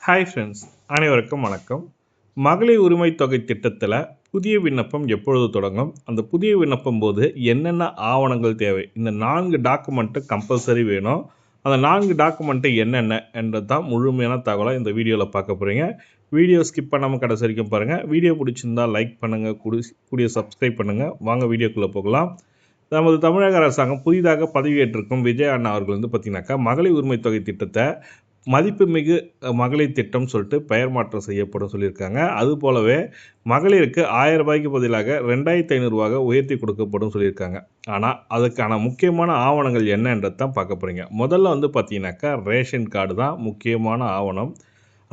Hi friends, அனைவருக்கும் வணக்கம். மகளிர் உரிமை தொகை திட்டத்தில் புதிய விண்ணப்பம் எப்பொழுது தொடங்கும், அந்த புதிய விண்ணப்பம் போது என்னென்ன ஆவணங்கள் தேவை, இந்த 4 டாக்குமெண்ட்டு கம்பல்சரி வேணும். அந்த 4 டாக்குமெண்ட்டு என்னென்ன என்றது தான் முழுமையான தகவலை இந்த வீடியோவில் பார்க்க போகிறீங்க. வீடியோ ஸ்கிப் பண்ணாமல் கடைசி வரைக்கும் பாருங்கள். வீடியோ பிடிச்சிருந்தால் லைக் பண்ணுங்கள், கூடிய சப்ஸ்கிரைப் பண்ணுங்கள். வாங்க வீடியோக்குள்ளே போகலாம். நமது தமிழக அரசாங்கம் புதிதாக பதவியேற்றிருக்கும் விஜய் அண்ணா அவர்கள் பார்த்திங்கனாக்கா மகளிர் உரிமை தொகை திட்டத்தை மதிப்புமிகு மகளிர் திட்டம் சொல்லிட்டு பெயர் மாற்றம் செய்யப்படும் சொல்லியிருக்காங்க. அது போலவே மகளிருக்கு 1000 ரூபாய்க்கு பதிலாக 2500 உயர்த்தி கொடுக்கப்படும் சொல்லியிருக்காங்க. ஆனால் அதுக்கான முக்கியமான ஆவணங்கள் என்னன்றது தான் பார்க்க போகிறீங்க. முதல்ல பார்த்தீங்கன்னாக்கா ரேஷன் கார்டு தான் முக்கியமான ஆவணம்.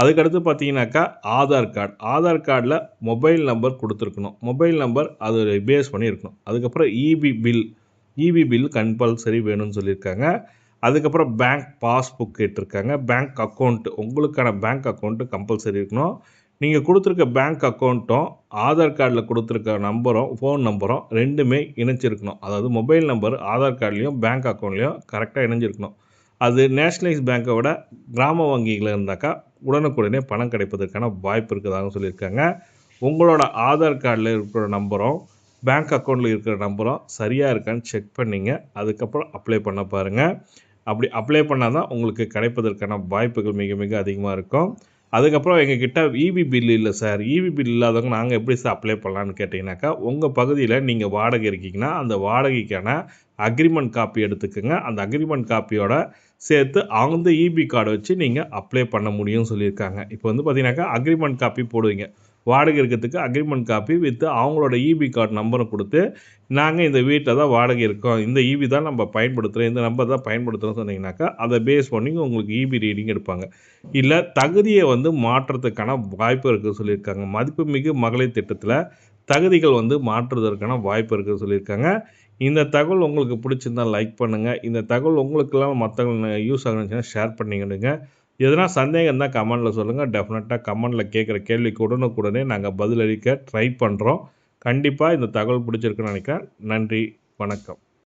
அதுக்கடுத்து பார்த்தீங்கன்னாக்கா ஆதார் கார்டு. ஆதார் கார்டில் மொபைல் நம்பர் கொடுத்துருக்கணும். மொபைல் நம்பர் அது பேஸ் பண்ணி இருக்கணும். அதுக்கப்புறம் இபி பில் கம்பல்சரி வேணும்னு சொல்லியிருக்காங்க. அதுக்கப்புறம் பேங்க் பாஸ்புக் கேட்டிருக்காங்க. பேங்க் அக்கௌண்ட்டு, உங்களுக்கான பேங்க் அக்கௌண்ட்டு கம்பல்சரி இருக்கணும். நீங்கள் கொடுத்துருக்க பேங்க் அக்கௌண்ட்டும் ஆதார் கார்டில் கொடுத்துருக்க நம்பரும் ஃபோன் நம்பரும் ரெண்டுமே இணைச்சிருக்கணும். அதாவது மொபைல் நம்பர் ஆதார் கார்ட்லேயும் பேங்க் அக்கௌண்ட்லேயும் கரெக்டாக இணைஞ்சிருக்கணும். அது நேஷ்னலைஸ் பேங்க்கை விட கிராம வங்கியில் இருந்தாக்கா உடனுக்குடனே பணம் கிடைப்பதற்கான வாய்ப்பு இருக்கிறதாக சொல்லியிருக்காங்க. உங்களோட ஆதார் கார்டில் இருக்கிற நம்பரும் பேங்க் அக்கௌண்ட்டில் இருக்கிற நம்பரும் சரியாக இருக்கான்னு செக் பண்ணிங்க. அதுக்கப்புறம் அப்ளை பண்ண பாருங்கள். அப்படி அப்ளை பண்ணால் தான் உங்களுக்கு கிடைப்பதற்கான வாய்ப்புகள் மிக மிக அதிகமாக இருக்கும். அதுக்கப்புறம் எங்ககிட்ட இபி பில் இல்லை சார், இபி பில் இல்லாதவங்க நாங்கள் எப்படி சார் அப்ளை பண்ணலான்னு கேட்டிங்கனாக்கா, உங்கள் பகுதியில் நீங்கள் வாடகை இருக்கீங்கன்னா அந்த வாடகைக்கான அக்ரிமெண்ட் காப்பி எடுத்துக்கோங்க. அந்த அக்ரிமெண்ட் காப்பியோட சேர்த்து அந்த இபி கார்டை வச்சு நீங்கள் அப்ளை பண்ண முடியும்னு சொல்லியிருக்காங்க. இப்போ பார்த்தீங்கன்னாக்கா அக்ரிமெண்ட் காப்பி போடுவீங்க. வாடகை இருக்கிறதுக்கு அக்ரிமெண்ட் காப்பி வித் அவங்களோட இபி கார்டு நம்பரை கொடுத்து, நாங்கள் இந்த வீட்டில் தான் வாடகை இருக்கோம், இந்த இபி தான் நம்ம பயன்படுத்துகிறோம், இந்த நம்பர் தான் பயன்படுத்துகிறோம் சொன்னீங்கன்னாக்கா அதை பேஸ் பண்ணி உங்களுக்கு இபி ரீடிங் எடுப்பாங்க. இல்லை தகுதியை மாற்றுறதுக்கான வாய்ப்பு இருக்குது சொல்லியிருக்காங்க. மதிப்புமிகு மகளிர் திட்டத்தில் தகுதிகள் மாற்றுவதற்கான வாய்ப்பு இருக்குது சொல்லியிருக்காங்க. இந்த தகவல் உங்களுக்கு பிடிச்சிருந்தால் லைக் பண்ணுங்கள். இந்த தகவல் உங்களுக்கெல்லாம் மற்றவங்க யூஸ் ஆகுனுச்சுன்னா ஷேர் பண்ணிக்கிடுங்க. எதனா சந்தேகம் இருந்தால் கமெண்டில் சொல்லுங்கள். டெஃபினட்டாக கமெண்டில் கேட்குற கேள்விக்கு உடனுக்குடனே நாங்கள் பதிலளிக்க ட்ரை பண்ணுறோம். கண்டிப்பாக இந்த தகவல் பிடிச்சிருக்குன்னு நினைக்கிறேன். நன்றி, வணக்கம்.